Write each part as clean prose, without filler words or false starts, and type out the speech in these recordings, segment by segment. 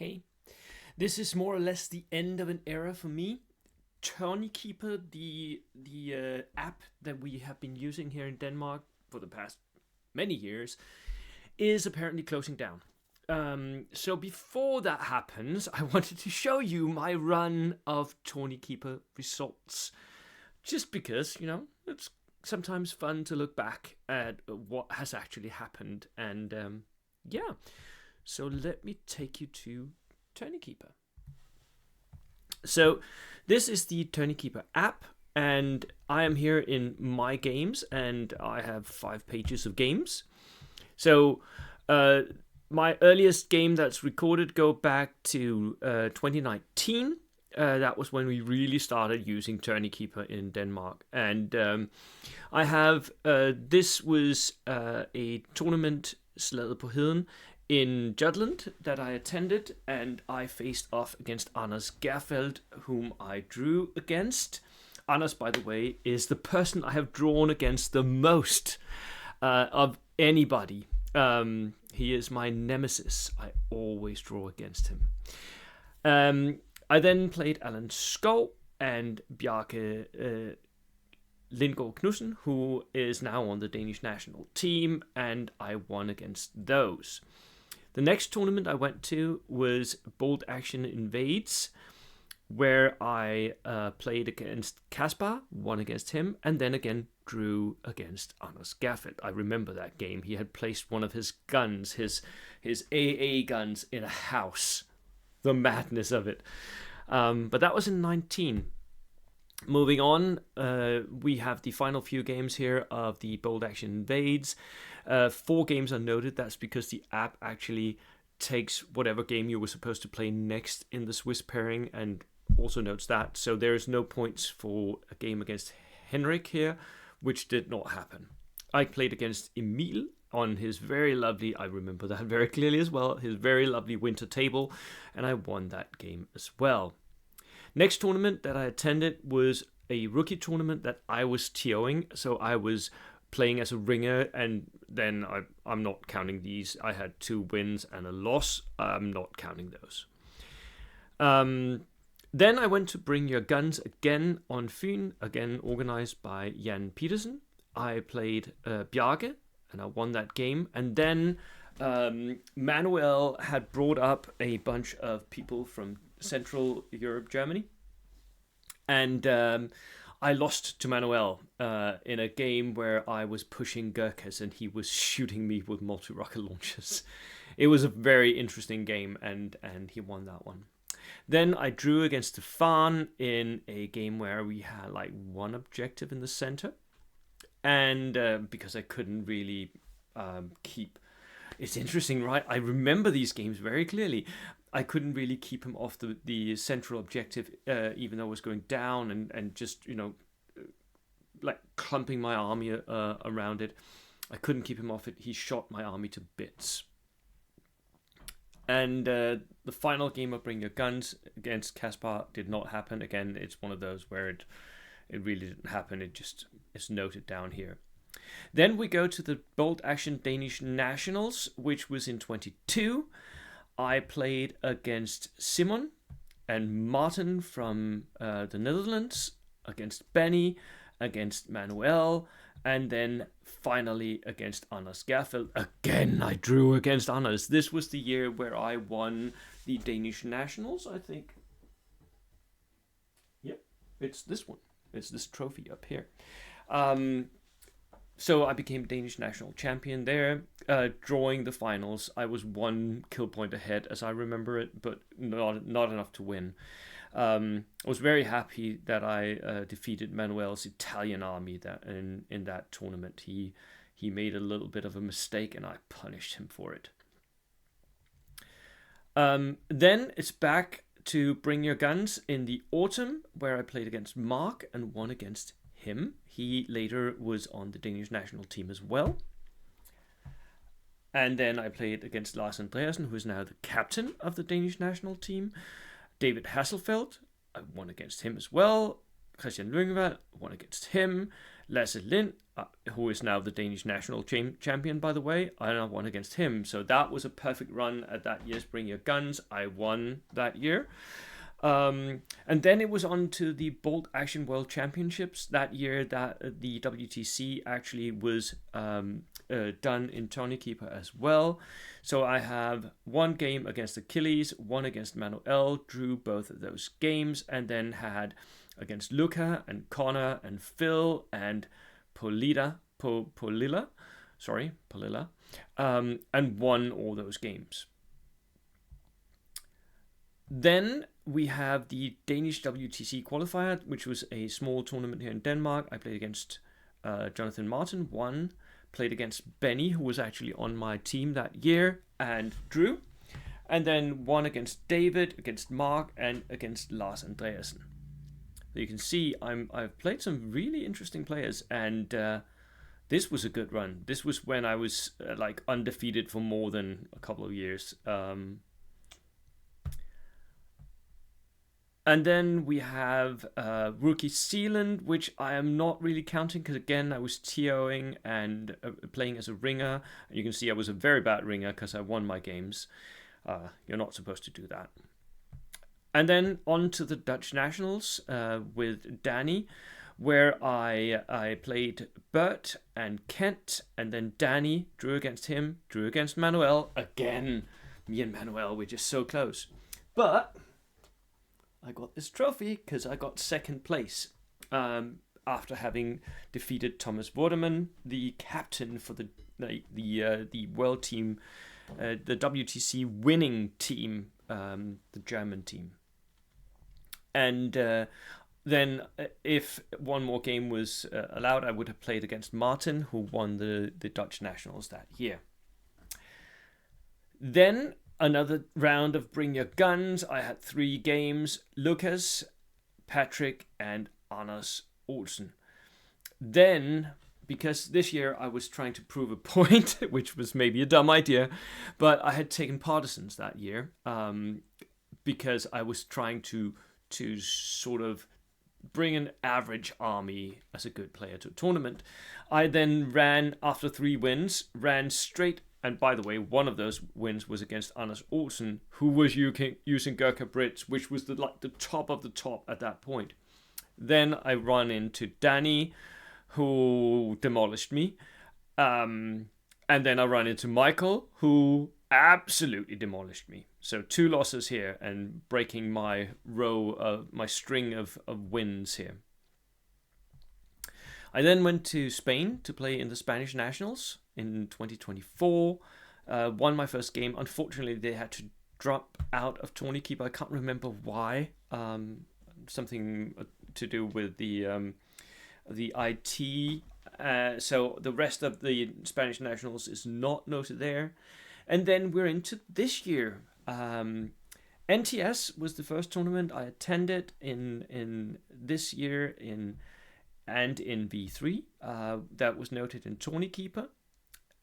Hey, this is more or less the end of an era for me. Tourneykeeper, the app that we have been using here in Denmark for the past many years, is apparently closing down. So before that happens, I wanted to show you my run of Tourneykeeper results, just because it's sometimes fun to look back at what has actually happened, and yeah. So let me take you to Tourneykeeper. So this is the Tourneykeeper app, and I am here in my games, and I have 5 pages of games. So my earliest game that's recorded go back to 2019. That was when we really started using Tourneykeeper in Denmark, and I have this was a tournament, Slaget på Heden, in Jutland that I attended, and I faced off against Anders Gerfeldt, whom I drew against. Anders, by the way, is the person I have drawn against the most of anybody. He is my nemesis. I always draw against him. I then played Allan Skov and Bjarke Lindgaard Knudsen, who is now on the Danish national team, and I won against those. The next tournament I went to was Bold Action Invades, where I played against Kaspar, won against him, and then again drew against Anders Gerfeldt. I remember that game. He had placed one of his guns, his AA guns, in a house. The madness of it. But that was in 19. Moving on, we have the final few games here of the Bold Action Invades. 4 games are noted. That's because the app actually takes whatever game you were supposed to play next in the Swiss pairing and also notes that. So there is no points for a game against Henrik here, which did not happen. I played against Emil on his very lovely, I remember that very clearly as well, his very lovely winter table, and I won that game as well. Next tournament that I attended was a rookie tournament that I was TOing, so I was playing as a ringer, and then I'm not counting these. I had 2 wins and a loss. I'm not counting those. Then I went to Bring Your Guns again on Fyn, again organized by Jan Petersen. I played Bjarke, and I won that game. And then Manuel had brought up a bunch of people from Central Europe, Germany, and I lost to Manuel in a game where I was pushing Gurkhas and he was shooting me with multi-rocket launchers. It was a very interesting game, and he won that one. Then I drew against Stefan in a game where we had like 1 objective in the center, and because I couldn't really keep... It's interesting, right? I remember these games very clearly. I couldn't really keep him off the central objective, even though I was going down and just, like clumping my army around it. I couldn't keep him off it. He shot my army to bits. And the final game of Bring Your Guns against Kaspar did not happen. Again, it's one of those where it really didn't happen. It just is noted down here. Then we go to the Bold Action Danish Nationals, which was in 22. I played against Simon and Martin from the Netherlands, against Benny, against Manuel, and then finally against Anders Gerfeldt. Again, I drew against Anders. This was the year where I won the Danish Nationals, I think. Yep, it's this one. It's this trophy up here. So I became Danish national champion there, drawing the finals. I was 1 kill point ahead, as I remember it, but not enough to win. I was very happy that I defeated Manuel's Italian army in that tournament. He made a little bit of a mistake, and I punished him for it. Then it's back to Bring Your Guns in the autumn, where I played against Mark and won against him. He later was on the Danish national team as well. And then I played against Lars Andreasen, who is now the captain of the Danish national team. David Hasselfeldt, I won against him as well. Christian Lyngvad, won against him. Lasse Lind, who is now the Danish national champion, by the way. I won against him. So that was a perfect run at that year's Bring Your Guns. I won that year. And then it was on to the Bolt Action World Championships that year, that the WTC actually was done in Tourneykeeper as well. So I have one game against Achilles, one against Manuel, drew both of those games, and then had against Luca and Connor and Phil and Polilla, and won all those games. Then we have the Danish WTC Qualifier, which was a small tournament here in Denmark. I played against Jonathan Martin, won. Played against Benny, who was actually on my team that year, and drew. And then won against David, against Mark, and against Lars Andreasen. So you can see I've played some really interesting players, and this was a good run. This was when I was like undefeated for more than a couple of years. And then we have Rookie Zealand, which I am not really counting because, again, I was TOing and playing as a ringer. And you can see I was a very bad ringer because I won my games. You're not supposed to do that. And then on to the Dutch Nationals with Danny, where I played Bert and Kent, and then Danny, drew against him, drew against Manuel. Again, me and Manuel were just so close. But I got this trophy because I got second place after having defeated Thomas Vorderman, the captain for the world team, the WTC winning team, the German team. And then if one more game was allowed, I would have played against Martin, who won the Dutch Nationals that year. Then another round of Bring Your Guns. I had 3 games. Lucas, Patrick, and Anders Olsen. Then, because this year I was trying to prove a point, which was maybe a dumb idea, but I had taken partisans that year because I was trying to sort of bring an average army as a good player to a tournament. I then ran, after 3 wins, ran straight. And by the way, one of those wins was against Anders Olsen, who was using Gurkha Brits, which was the top of the top at that point. Then I run into Danny, who demolished me. And then I run into Michael, who absolutely demolished me. So 2 losses here and breaking my my string of wins here. I then went to Spain to play in the Spanish Nationals in 2024. Won my first game. Unfortunately, they had to drop out of Tourneykeeper. I can't remember why. Something to do with the IT. So the rest of the Spanish Nationals is not noted there. And then we're into this year. NTS was the first tournament I attended in this year and in V3 that was noted in Tourneykeeper.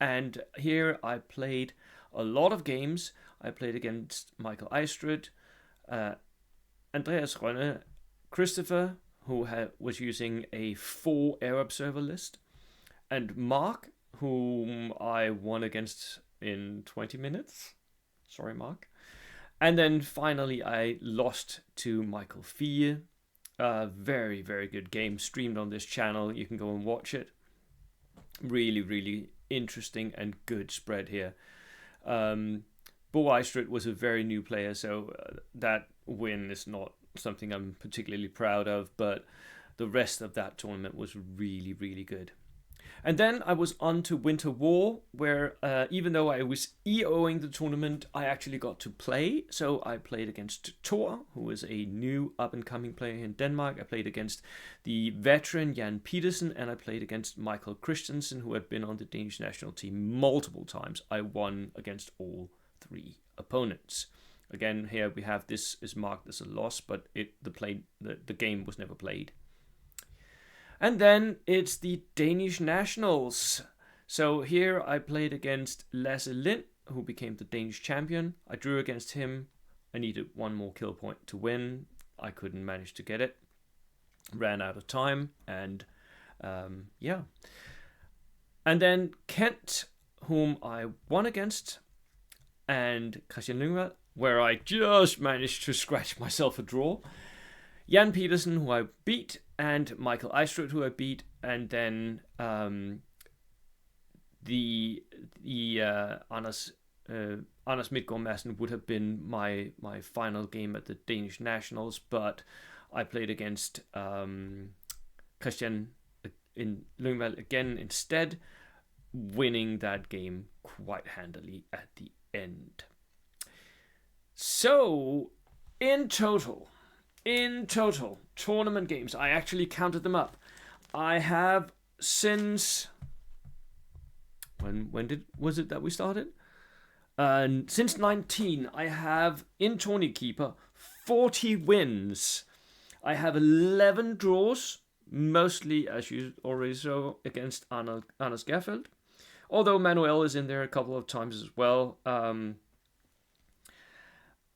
And here I played a lot of games. I played against Michael Eistrud, Andreas Rønne, Christopher, who was using a 4 Arab server list, and Mark, whom I won against in 20 minutes. Sorry, Mark. And then finally I lost to Michael Fie. Very, very good game, streamed on this channel. You can go and watch it. Really, really interesting and good spread here. Bo Eistrud was a very new player, so that win is not something I'm particularly proud of, but the rest of that tournament was really, really good. And then I was on to Winter War, where even though I was EOing the tournament, I actually got to play. So I played against Thor, who is a new up-and-coming player in Denmark. I played against the veteran Jan Petersen, and I played against Michael Christensen, who had been on the Danish national team multiple times. I won against all 3 opponents. Again, here we have this is marked as a loss, but the game was never played. And then it's the Danish Nationals. So here I played against Lasse Lind, who became the Danish champion. I drew against him. I needed 1 more kill point to win. I couldn't manage to get it. Ran out of time. And Yeah. And then Kent, whom I won against, and Christian Lyngvad, where I just managed to scratch myself a draw. Jan Petersen, who I beat, and Michael Eistrup, who I beat, and then the Anders Midtgaard Madsen would have been my final game at the Danish Nationals, but I played against Christian in Lyngvad again instead, winning that game quite handily at the end. So, in total, tournament games, I actually counted them up. I have since when was it that we started? Since 19, I have in Tourneykeeper 40 wins. I have 11 draws, mostly, as you already saw, against Anders Gerfeldt. Although Manuel is in there a couple of times as well.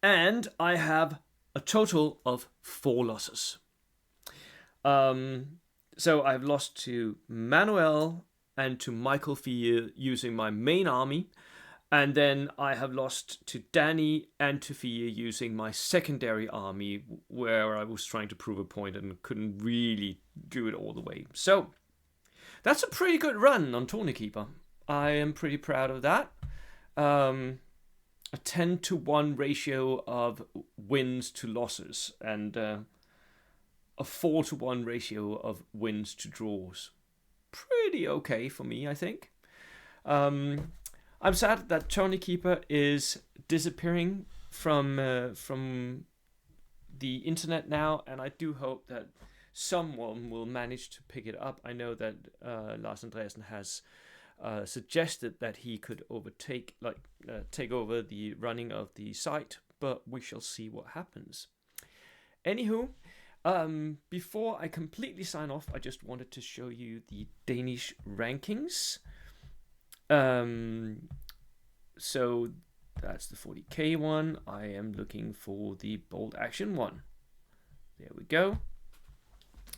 And I have a total of 4 losses. So I've lost to Manuel and to Michael Fie using my main army. And then I have lost to Danny and to Fie using my secondary army, where I was trying to prove a point and couldn't really do it all the way. So that's a pretty good run on Tourneykeeper. I am pretty proud of that. A 10-to-1 ratio of wins to losses, and a 4-to-1 ratio of wins to draws. Pretty okay for me, I think. I'm sad that Tourneykeeper is disappearing from the internet now, and I do hope that someone will manage to pick it up. I know that Lars Andreasen has suggested that he could take over the running of the site, but we shall see what happens. Anywho, before I completely sign off, I just wanted to show you the Danish rankings. So that's the 40k one. I am looking for the bold action one. There we go.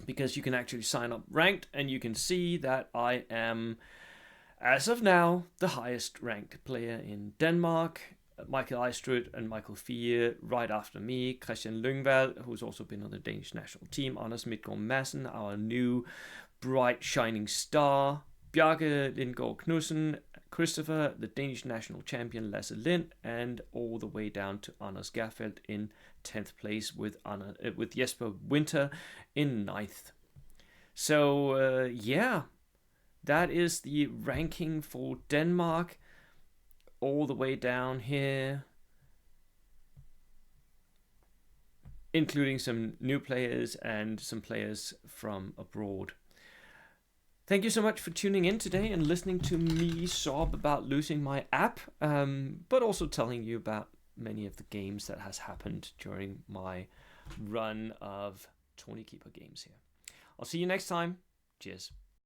Because you can actually sign up ranked, and you can see that I am, as of now, the highest ranked player in Denmark. Michael Eistrup and Michael Fie right after me. Christian Lyngvad, who's also been on the Danish national team. Anders Midtgaard Madsen, our new bright shining star. Bjarke Lindgaard Knudsen, Christopher, the Danish national champion Lasse Lind, and all the way down to Anders Gerfeldt in 10th place with Jesper Winter in 9th. So, yeah, that is the ranking for Denmark, all the way down here, including some new players and some players from abroad. Thank you so much for tuning in today and listening to me sob about losing my app, but also telling you about many of the games that has happened during my run of Tourneykeeper games here. I'll see you next time. Cheers.